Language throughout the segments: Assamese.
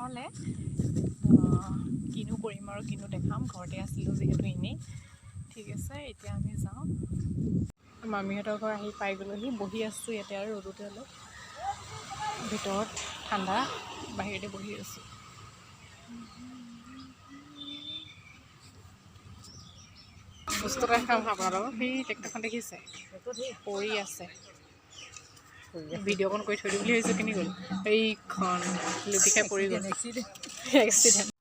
নহ'লে কিনো কৰিম আৰু কিনো দেখাম ঘৰতে আছিলোঁ যিহেতু এনেই ঠিক আছে এতিয়া আমি যাওঁ মামীহঁতৰ ঘৰ আহি পাই গ'লোহি বহি আছোঁ ইয়াতে আৰু ৰ'দতে অলপ ভিতৰত ঠাণ্ডা বাহিৰতে বহি আছোঁ বস্তু এটা খাম আপোনালোকক সেই ট্ৰেক্টৰখন দেখিছে পৰি আছে ভিডিঅ'কণ কৰি থৈ দিম বুলি ভাবিছোঁ কেনি গ'ল এইখন লুটি খাই পৰি গ'ল এক্সিডেণ্ট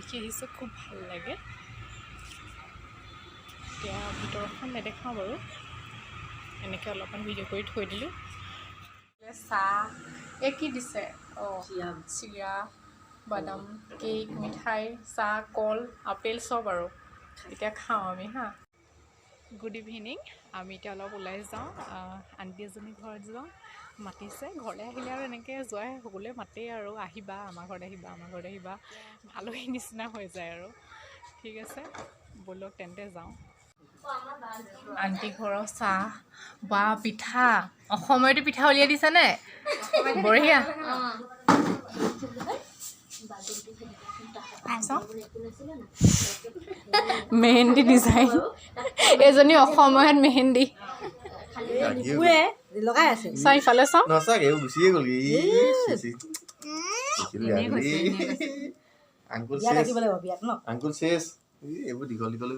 দেখি আহিছোঁ খুব ভাল লাগে এতিয়া ভিতৰখন নেদেখাওঁ বাৰু এনেকৈ অলপমান ভিডিঅ' কৰি থৈ দিলোঁ চাহ এই কি দিছে অঁ চিৰা বাদাম কেক মিঠাই চাহ কল আপেল চব আৰু এতিয়া খাওঁ আমি হা গুড ইভিনিং আমি এতিয়া অলপ ওলাই যাওঁ আণ্টি এজনী ঘৰত যাওঁ মাতিছে ঘৰলৈ আহিলে আৰু এনেকৈ যোৱাই সকলোৱে মাতেই আৰু আহিবা আমাৰ ঘৰত আহিবা আলহী নিচিনা হৈ যায় আৰু ঠিক আছে ব'লক তেন্তে যাওঁ আণ্টি ঘৰৰ চাহ বা পিঠা অসমতে পিঠা উলিয়াই দিছেনে বঢ়িয়া মেহেন্দি ডিজাইন এজনী অসমত মেহেন্দি লগাই আছে চাৰিফালে চাওঁ আংকুল শেষ এইবোৰ দীঘল দীঘল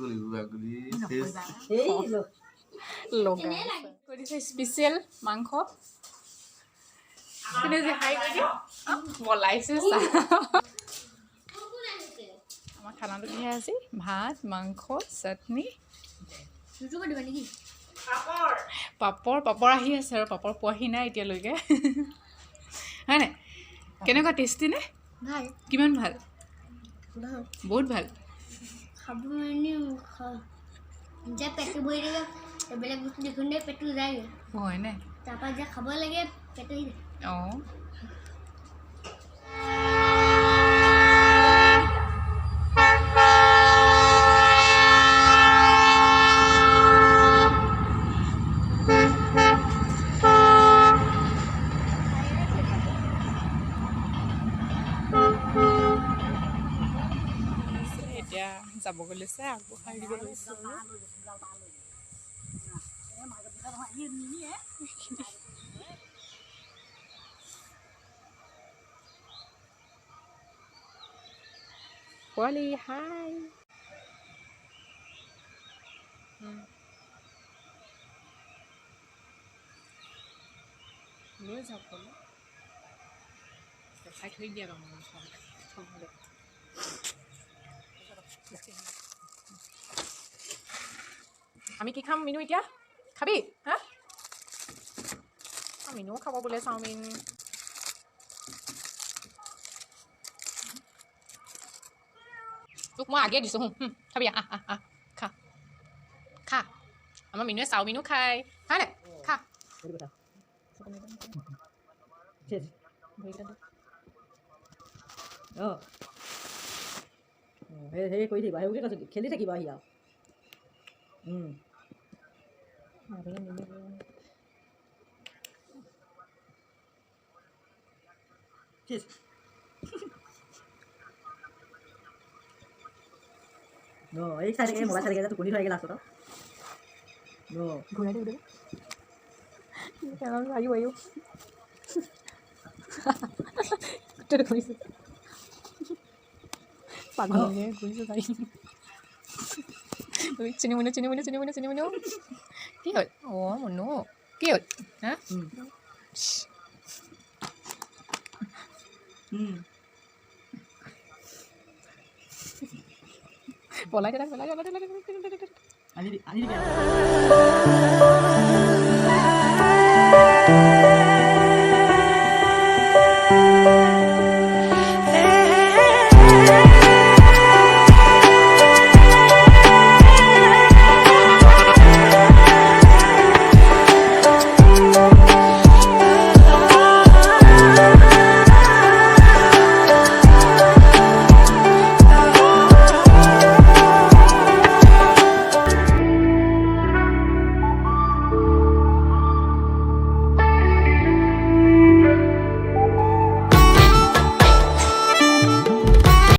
স্পেচিয়েল মাংস বলাইছে আমাৰ খানাটো কি আজি ভাত মাংস চাটনি পাপৰ আহি আছে আৰু পাপৰ পোৱাহি নাই এতিয়ালৈকে হয়নে কেনেকুৱা টেষ্টি নে কিমান ভাল বহুত ভাল খাব যে পেটটো ভৰি থাকে এইবিলাক বস্তু দেখোঁতে পেটটো যায়গৈ হয়নে তাৰপৰা যে খাব লাগে পেটটো অঁ এতিয়া যাবগৈ লৈছে আগবঢ়াই দিব লৈছোঁ পোৱালি হাই লৈ যাওক পোৱালি দেখাই থৈ দিয়া আমি কি খাম মিনু এতিয়া খাবি হা মিনুও খাব বোলে চাওমিন তোক মই আগে দিছোঁ খাবি খা খা আমাৰ মিনুৱে চাওমিনো খায় হয় নাই খা হেৰি কৰি থাকিবা সেইবোৰকে কৈছোঁ খেলি থাকিবা আহি আৰু এই চাই থাকে মোবাইল চাই থাকে টোপনি ধৰে লাষ্টত ঘূৰাই দিব আয়ো গোটেইটো ঘূৰিছোঁ পাগলকে ঘূৰিছোঁ গাড়ী চিনি মুনু কি হ'ল অঁ মুনু কি হ'ল হা পলাই দে পলাই আজি